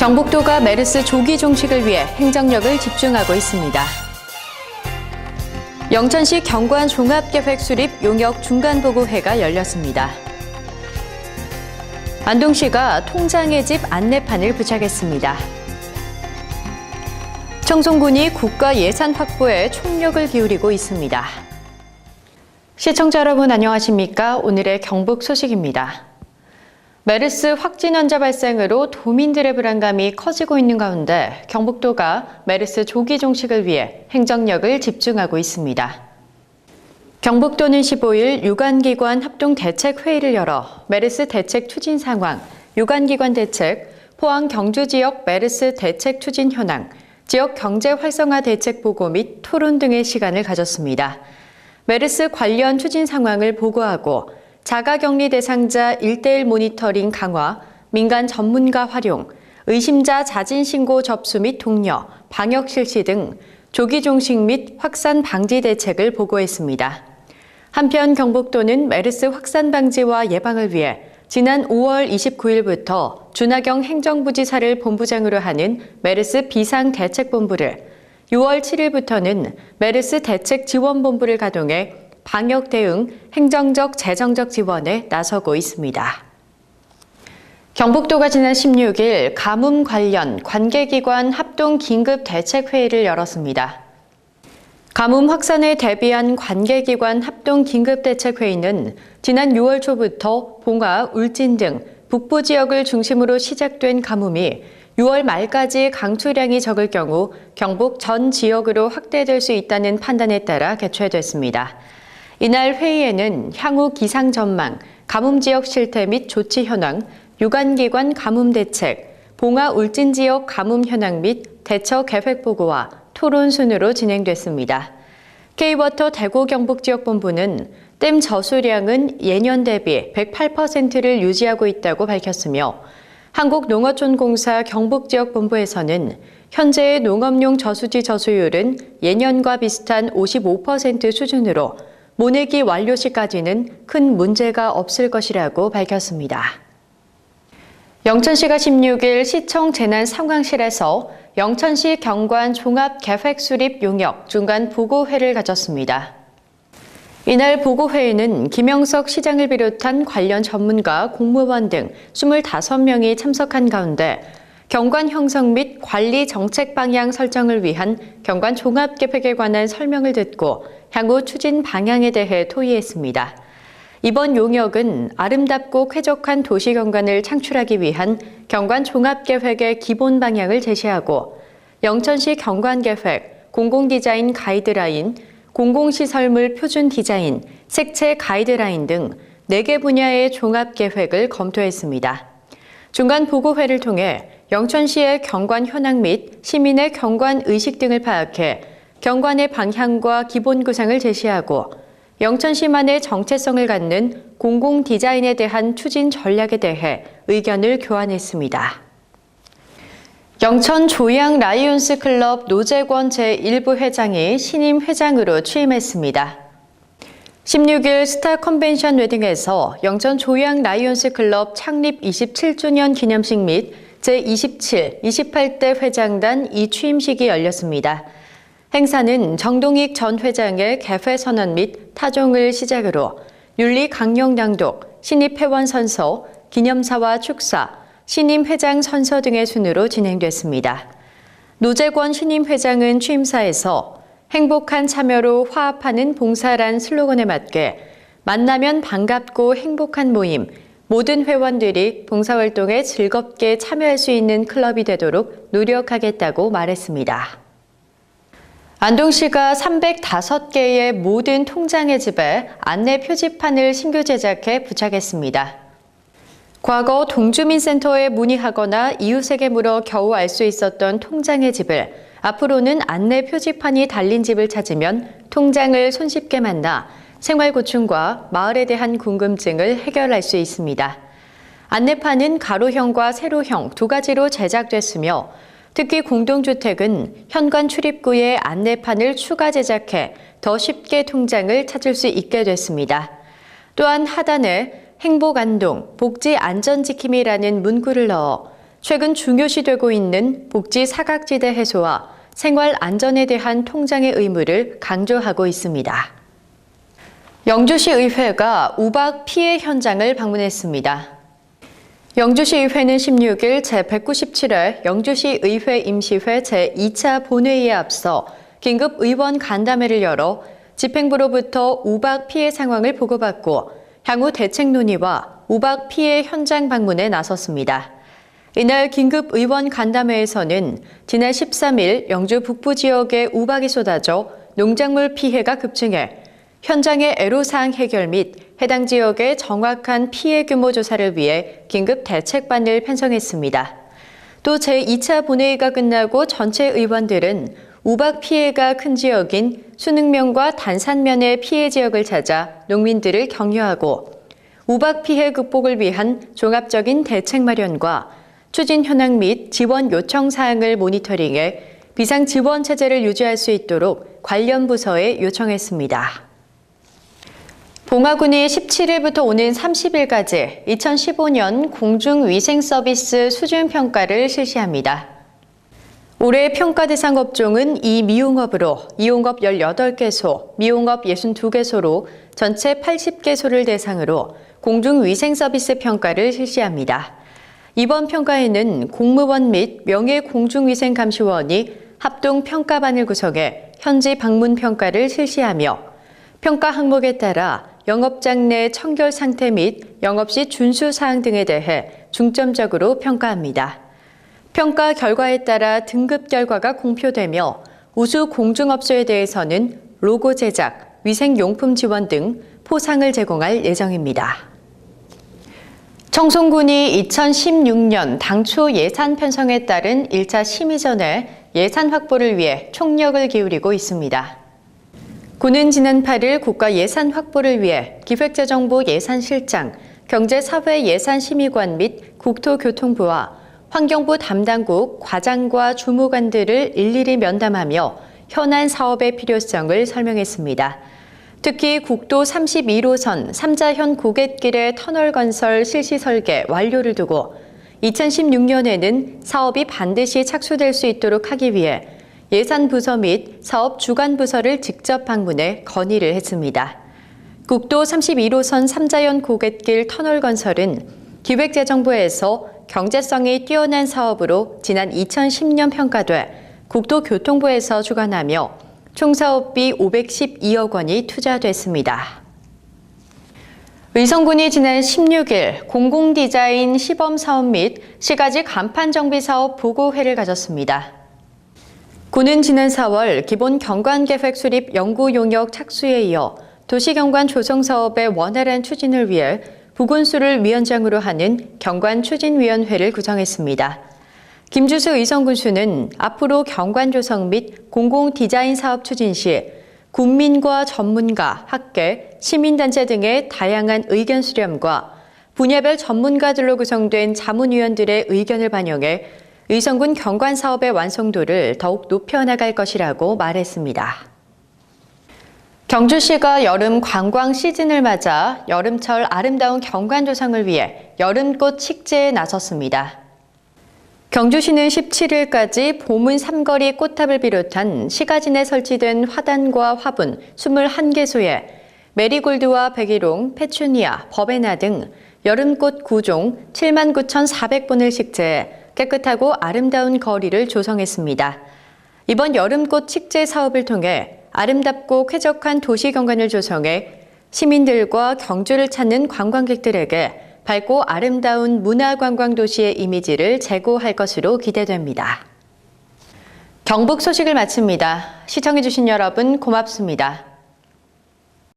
경북도가 메르스 조기 종식을 위해 행정력을 집중하고 있습니다. 영천시 경관 종합계획 수립 용역 중간보고회가 열렸습니다. 안동시가 통장의 집 안내판을 부착했습니다. 청송군이 국가 예산 확보에 총력을 기울이고 있습니다. 시청자 여러분 안녕하십니까? 오늘의 경북 소식입니다. 메르스 확진 환자 발생으로 도민들의 불안감이 커지고 있는 가운데 경북도가 메르스 조기 종식을 위해 행정력을 집중하고 있습니다. 경북도는 15일 유관기관 합동대책회의를 열어 메르스 대책 추진 상황, 유관기관 대책, 포항 경주 지역 메르스 대책 추진 현황, 지역 경제 활성화 대책 보고 및 토론 등의 시간을 가졌습니다. 메르스 관련 추진 상황을 보고하고 자가격리 대상자 1:1 모니터링 강화, 민간 전문가 활용, 의심자 자진신고 접수 및 독려, 방역 실시 등 조기 종식 및 확산 방지 대책을 보고했습니다. 한편 경북도는 메르스 확산 방지와 예방을 위해 지난 5월 29일부터 준하경 행정부지사를 본부장으로 하는 메르스 비상대책본부를, 6월 7일부터는 메르스 대책지원본부를 가동해 방역 대응, 행정적, 재정적 지원에 나서고 있습니다. 경북도가 지난 16일 가뭄 관련 관계기관 합동 긴급 대책회의를 열었습니다. 가뭄 확산에 대비한 관계기관 합동 긴급 대책회의는 지난 6월 초부터 봉화, 울진 등 북부 지역을 중심으로 시작된 가뭄이 6월 말까지 강수량이 적을 경우 경북 전 지역으로 확대될 수 있다는 판단에 따라 개최됐습니다. 이날 회의에는 향후 기상 전망, 가뭄 지역 실태 및 조치 현황, 유관기관 가뭄 대책, 봉화 울진 지역 가뭄 현황 및 대처 계획 보고와 토론 순으로 진행됐습니다. K워터 대구 경북 지역본부는 댐 저수량은 예년 대비 108%를 유지하고 있다고 밝혔으며, 한국농어촌공사 경북 지역본부에서는 현재의 농업용 저수지 저수율은 예년과 비슷한 55% 수준으로 모내기 완료 시까지는 큰 문제가 없을 것이라고 밝혔습니다. 영천시가 16일 시청 재난상황실에서 영천시 경관 종합계획 수립 용역 중간 보고회를 가졌습니다. 이날 보고회에는 김영석 시장을 비롯한 관련 전문가, 공무원 등 25명이 참석한 가운데 경관 형성 및 관리 정책 방향 설정을 위한 경관 종합계획에 관한 설명을 듣고 향후 추진 방향에 대해 토의했습니다. 이번 용역은 아름답고 쾌적한 도시 경관을 창출하기 위한 경관 종합계획의 기본 방향을 제시하고, 영천시 경관계획, 공공디자인 가이드라인, 공공시설물 표준 디자인, 색채 가이드라인 등 4개 분야의 종합계획을 검토했습니다. 중간 보고회를 통해 영천시의 경관 현황 및 시민의 경관 의식 등을 파악해 경관의 방향과 기본 구상을 제시하고, 영천시만의 정체성을 갖는 공공 디자인에 대한 추진 전략에 대해 의견을 교환했습니다. 영천 조양 라이온스 클럽 노재권 제1부 회장이 신임 회장으로 취임했습니다. 16일 스타 컨벤션 웨딩에서 영천 조양 라이온스 클럽 창립 27주년 기념식 및 제27, 28대 회장단 이취임식이 열렸습니다. 행사는 정동익 전 회장의 개회 선언 및 타종을 시작으로 윤리 강령 낭독, 신입 회원 선서, 기념사와 축사, 신임 회장 선서 등의 순으로 진행됐습니다. 노재권 신임 회장은 취임사에서 행복한 참여로 화합하는 봉사란 슬로건에 맞게 만나면 반갑고 행복한 모임, 모든 회원들이 봉사활동에 즐겁게 참여할 수 있는 클럽이 되도록 노력하겠다고 말했습니다. 안동시가 305개의 모든 통장의 집에 안내 표지판을 신규 제작해 부착했습니다. 과거 동주민센터에 문의하거나 이웃에게 물어 겨우 알 수 있었던 통장의 집을 앞으로는 안내 표지판이 달린 집을 찾으면 통장을 손쉽게 만나 생활고충과 마을에 대한 궁금증을 해결할 수 있습니다. 안내판은 가로형과 세로형 두 가지로 제작됐으며, 특히 공동주택은 현관 출입구에 안내판을 추가 제작해 더 쉽게 통장을 찾을 수 있게 됐습니다. 또한 하단에 행복안동, 복지안전지킴이라는 문구를 넣어 최근 중요시되고 있는 복지 사각지대 해소와 생활 안전에 대한 통장의 의무를 강조하고 있습니다. 영주시 의회가 우박 피해 현장을 방문했습니다. 영주시 의회는 16일 제197회 영주시 의회 임시회 제2차 본회의에 앞서 긴급 의원 간담회를 열어 집행부로부터 우박 피해 상황을 보고받고 향후 대책 논의와 우박 피해 현장 방문에 나섰습니다. 이날 긴급 의원 간담회에서는 지난 13일 영주 북부 지역에 우박이 쏟아져 농작물 피해가 급증해 현장의 애로사항 해결 및 해당 지역의 정확한 피해 규모 조사를 위해 긴급 대책반을 편성했습니다. 또 제2차 본회의가 끝나고 전체 의원들은 우박 피해가 큰 지역인 순흥면과 단산면의 피해 지역을 찾아 농민들을 격려하고 우박 피해 극복을 위한 종합적인 대책 마련과 추진 현황 및 지원 요청 사항을 모니터링해 비상 지원 체제를 유지할 수 있도록 관련 부서에 요청했습니다. 봉화군이 17일부터 오는 30일까지 2015년 공중위생서비스 수준평가를 실시합니다. 올해 평가 대상 업종은 이미용업으로 이용업 18개소, 미용업 62개소로 전체 80개소를 대상으로 공중위생서비스 평가를 실시합니다. 이번 평가에는 공무원 및 명예공중위생감시원이 합동평가반을 구성해 현지 방문 평가를 실시하며 평가 항목에 따라 영업장 내 청결 상태 및 영업시 준수 사항 등에 대해 중점적으로 평가합니다. 평가 결과에 따라 등급 결과가 공표되며 우수 공중업소에 대해서는 로고 제작, 위생용품 지원 등 포상을 제공할 예정입니다. 청송군이 2016년 당초 예산 편성에 따른 1차 심의전에 예산 확보를 위해 총력을 기울이고 있습니다. 군은 지난 8일 국가 예산 확보를 위해 기획재정부 예산실장, 경제사회예산심의관 및 국토교통부와 환경부 담당국 과장과 주무관들을 일일이 면담하며 현안 사업의 필요성을 설명했습니다. 특히 국도 32호선 3자현 고갯길의 터널 건설 실시 설계 완료를 두고 2016년에는 사업이 반드시 착수될 수 있도록 하기 위해 예산부서 및 사업 주관부서를 직접 방문해 건의를 했습니다. 국도 31호선 3자현 고갯길 터널 건설은 기획재정부에서 경제성이 뛰어난 사업으로 지난 2010년 평가돼 국토교통부에서 주관하며 총 사업비 512억 원이 투자됐습니다. 의성군이 지난 16일 공공디자인 시범사업 및 시가지 간판정비사업 보고회를 가졌습니다. 군은 지난 4월 기본 경관계획 수립 연구 용역 착수에 이어 도시경관 조성 사업의 원활한 추진을 위해 부군수를 위원장으로 하는 경관추진위원회를 구성했습니다. 김주수 의성군수는 앞으로 경관 조성 및 공공디자인 사업 추진 시 군민과 전문가, 학계, 시민단체 등의 다양한 의견 수렴과 분야별 전문가들로 구성된 자문위원들의 의견을 반영해 의성군 경관 사업의 완성도를 더욱 높여나갈 것이라고 말했습니다. 경주시가 여름 관광 시즌을 맞아 여름철 아름다운 경관 조성을 위해 여름꽃 식재에 나섰습니다. 경주시는 17일까지 보문 삼거리 꽃탑을 비롯한 시가진에 설치된 화단과 화분 21개소에 메리골드와 백일홍, 페추니아, 버베나 등 여름꽃 9종 79,400본을 식재해 깨끗하고 아름다운 거리를 조성했습니다. 이번 여름꽃 식재 사업을 통해 아름답고 쾌적한 도시 경관을 조성해 시민들과 경주를 찾는 관광객들에게 밝고 아름다운 문화관광도시의 이미지를 제고할 것으로 기대됩니다. 경북 소식을 마칩니다. 시청해주신 여러분 고맙습니다.